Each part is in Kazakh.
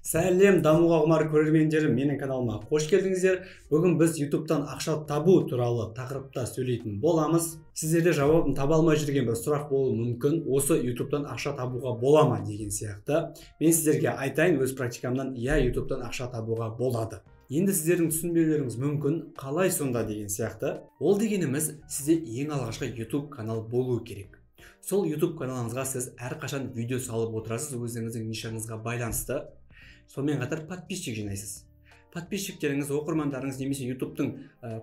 Сәлем дамуға құмар көрермендерім, менің каналыма қош келдіңіздер. Бүгін біз YouTube'дан ақша табу туралы тақырыпта сөйлейтін боламыз. Сіздерде жауабын таба алмай жүрген бір сұрақ болуы мүмкін. Осы YouTube'дан ақша табуға бола ма деген сияқты. Мен сіздерге айтайын, өз практикамнан, YouTube'дан ақша табуға болады. Енді сіздердің түсінбеулеріңіз мүмкін, қалай сонда деген сияқты. Ол дегеніміз, сізде ең алғашқы YouTube канал болу керек. Сол YouTube каналыңызға сіз әрқашан видео салып отырасыз, өзіңіздің нишаңызға байланысты. Сонымен қатар подписчик жинайсыз. Подписчиктеріңіз, оқырмандарыңыз немесе YouTube'тың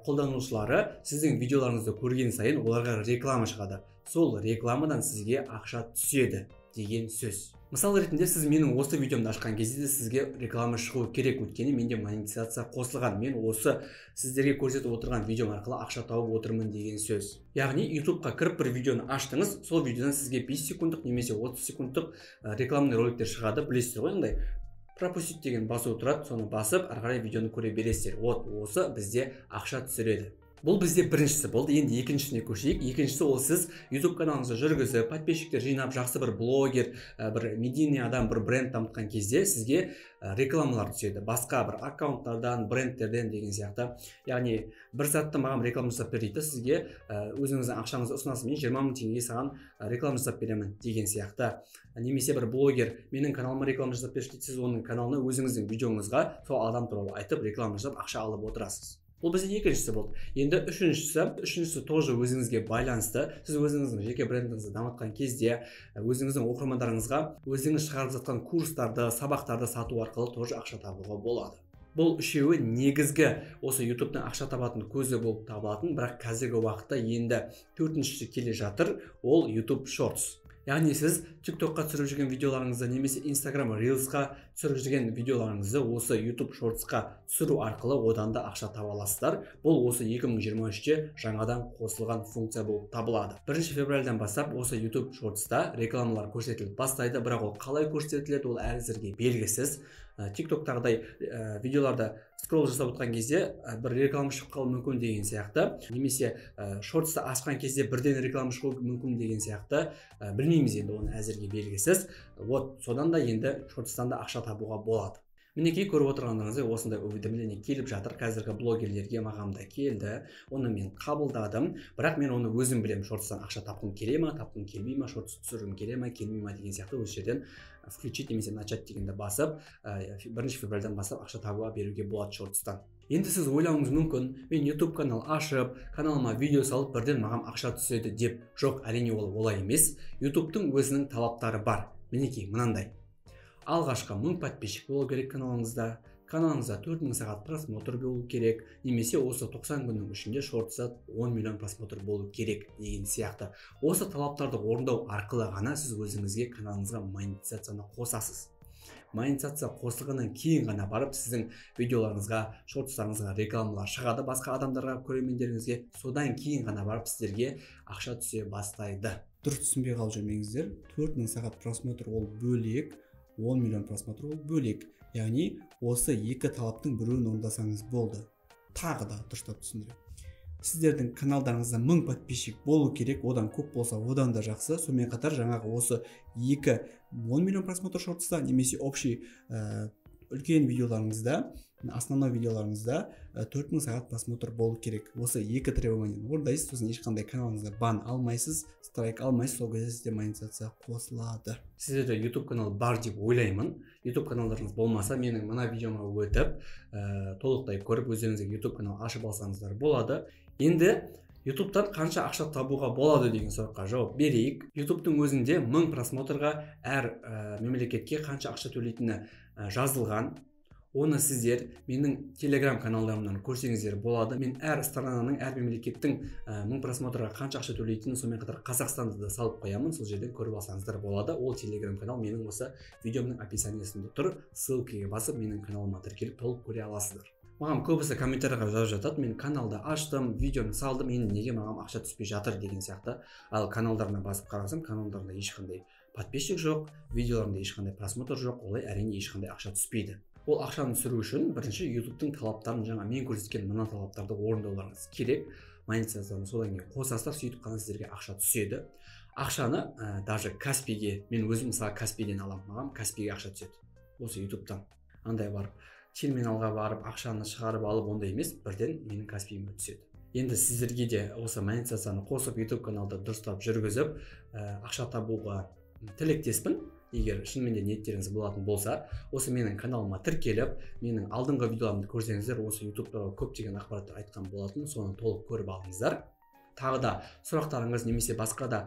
қолданушылары сіздің видеоларыңызды көрген сайын оларға реклама шығады. Сол рекламадан сізге ақша түседі деген сөз. Мысал ретінде сіз менің осы видеомды ашқан кезде сізге реклама шығу керек, өйткені менде монетизация қосылған. Мен осы сіздерге көрсетіп отырған видеом арқылы ақша тауып отырмын деген сөз. Яғни YouTube'қа кіріп бір видеоны аштыңыз, сол видеодан сізге 5 секундтық немесе 30 секундтық рекламный роликтер шығады, білесіздер ғой, андай пропустить деген басу тұрады, соны басып, ары қарай видеоны көре бересіздер. Осы бізде ақша түсіреді. Бұл бізде біріншісі болды. Енді екіншісіне көшейік. Екіншісі ол сіз YouTube каналыңызды жүргізіп, подписчиктер жинап, жақсы бір блогер, бір медийный адам, бір бренд дамытқан кезде сізге рекламалар түседі. Басқа бір аккаунттардан, брендтерден деген сияқты. Яғни бір затты маған реклама жасап бер дейді, сізге өзіңіздің ақшаңызды ұсынасыз, мен 20 мың теңгеге саған реклама жасап беремін деген сияқты. Немесе бір блогер менің каналыма реклама жасап берші дейді, сіз оның каналына өзіңіздің видеоңызға сол адам туралы айтып реклама жасап ақша алып отырасыз. Бұл бізде екіншісі болды. Енді үшіншісі тоже өзіңізге байланысты. Сіз өзіңіздің жеке брендіңізді дамытқан кезде өзіңіздің оқырмандарыңызға өзіңіз шығарып жатқан курстарды, сабақтарды сату арқылы тоже ақша табуға болады. Бұл үшеуі негізгі осы YouTube'дан ақша табатын көзі болып табылатын, бірақ қазіргі уақытта енді төртіншісі келе жатыр, ол YouTube Shorts. Яғни сіз TikTokқа түсіріп жүрген видеоларыңызды немесе Instagram Reels'қа түсіріп жүрген видеоларыңызды осы YouTube Shorts'қа түсіру арқылы одан да ақша таба аласыздар. Бұл осы 2023-те жаңадан қосылған функция болып табылады. 1 февральдан бастап осы YouTube Shorts'та рекламалар көрсетіліп бастайды, бірақ ол қалай көрсетіледі, ол әзірге белгісіз. TikTok'тағыдай видеоларда скролл жасап отқан кезде бір реклама шығып қалуы мүмкін деген сияқты, немесе шортсты ашқан кезде бірден реклама шығуы мүмкін деген сияқты, білмейміз, енді оны әзірге белгісіз. Содан да енді шортстан да ақша табуға болады. Мінекей көріп отырғандарыңыздай осындай уведомление келіп жатыр. Қазіргі блогерлерге маған да келді. Оны мен қабылдадым, бірақ мен оны өзім білемін. Шортстан ақша тапқым келе ма, тапқым келмей ма, шортс түсіргім келе ма, келмей ма деген сияқты осы жерден включить немесе начать дегенді басып, 1 февральдан бастап ақша табуға беруге болады шортстан. Енді сіз ойлауыңыз мүмкін, мен YouTube канал ашып, каналыма видео салып, бірден маған ақша түседі деп. Жоқ, әрине ол олай емес. YouTube'тың өзінің талаптары бар. Мінекей мынандай. Алғашқы 1000 подписчик болу керек каналыңызда, 4000 сағат просмотр болу керек, немесе осы 90 күннің ішінде шортса 10 миллион просмотр болу керек деген сияқты. Осы талаптарды орындау арқылы ғана сіз өзіңізге каналыңызға монетизацияны қосасыз. Монетизация қосылғаннан кейін ғана барып сіздің видеоларыңызға, шортстарыңызға рекламалар шығады басқа адамдарға, көрермендеріңізге. Содан кейін ғана барып сіздерге ақша түсе бастайды. Дұрыс түсінбей қалып жүрмеңіздер. 4000 сағат просмотр ол бөлек, 10 миллион просмотр ол бөлек. Яғни осы екі талаптың біреуін орындасаңыз болды. Тағы да дұрыстап түсіндірейін. Сіздердің каналдарыңызда 1000 подписчик болу керек, одан көп болса одан да жақсы. Сонымен қатар жаңағы осы 10 миллион просмотр шортста немесе общий үлкен видеоларыңызда, основной видеоларыңызда 4000 сағат просмотр болу керек. Осы екі требованияны орындайсыз, сосын ешқандай каналыңызда бан алмайсыз, страйк алмайсыз, сол кезде сізде монетизация қосылады. Сіздерде YouTube канал бар деп ойлаймын. YouTube каналдарыңыз болмаса, менің мына видеома өтіп, толықтай көріп, өздеріңізге YouTube канал ашып алсаңыздар болады. Енді YouTube'тан қанша ақша табуға болады деген сұраққа жауап берейік. YouTube'тың өзінде 1000 просмотрға әр мемлекетке қанша ақша төлейтіні жазылған. Оны сіздер менің Telegram каналдарымнан көрсеңіздер болады. Мен әр странаның, әр мемлекеттің 1000 просмотрға қанша ақша төлейтінін, сонымен қатар Қазақстанды да салып қоямын. Сол жерден көріп алсаңыздар болады. Ол Telegram канал менің осы видеомның описаниясында тұр. Ссылкаға басып менің каналыма тіркеліп толық көре аласыздар. Маған көбісі комментарийға жазып жатады, мен каналды аштым, видеоны салдым, енді неге маған ақша түспей жатыр деген сияқты. Ал каналдарына басып қарасам, каналдарында ешқандай подписчик жоқ, видеоларында ешқандай просмотр жоқ, олай әрине ешқандай ақша түспейді. Ол ақшаны түсіру үшін бірінші YouTube'тың талаптарын, жаңа мен көрсеткен мына талаптарды орындауларыңыз керек. Монетизацияны содан кейін қосасыздар, сөйтіп қана сіздерге ақша түседі. Ақшаны даже Каспиге, мен өзім мысалы Каспиден аламын, маған Каспиге ақша түседі осы YouTube'тан. андай барып терминалға барып ақшаны шығарып алып ондай емес, бірден менің Каспиіме түседі. Енді сіздерге де осы монетизацияны қосып YouTube каналды дұрыстап жүргізіп ақша табуға тілектеспін. Егер шынымен де ниеттеріңіз болатын болса, осы менің каналыма тіркеліп, менің алдыңғы видеоларымды көрсеңіздер, осы YouTube туралы көптеген ақпараттар айтқан болатын, соны толық көріп алыңыздар. Тағы да сұрақтарыңыз немесе басқа да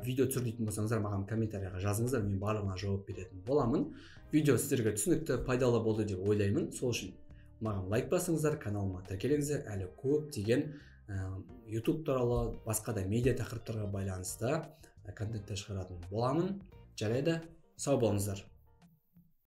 видео түсіретін болсаңыздар, маған комментарияға жазыңыздар, мен барлығына жауап беретін боламын. Видео сіздерге түсінікті, пайдалы болды деп ойлаймын. Сол үшін маған лайк басыңыздар, каналыма тіркеліңіздер. Әлі көптеген YouTube туралы басқа да медиа тақырыптарға байланысты контенттер шығаратын боламын. Жарайды, сау болыңыздар.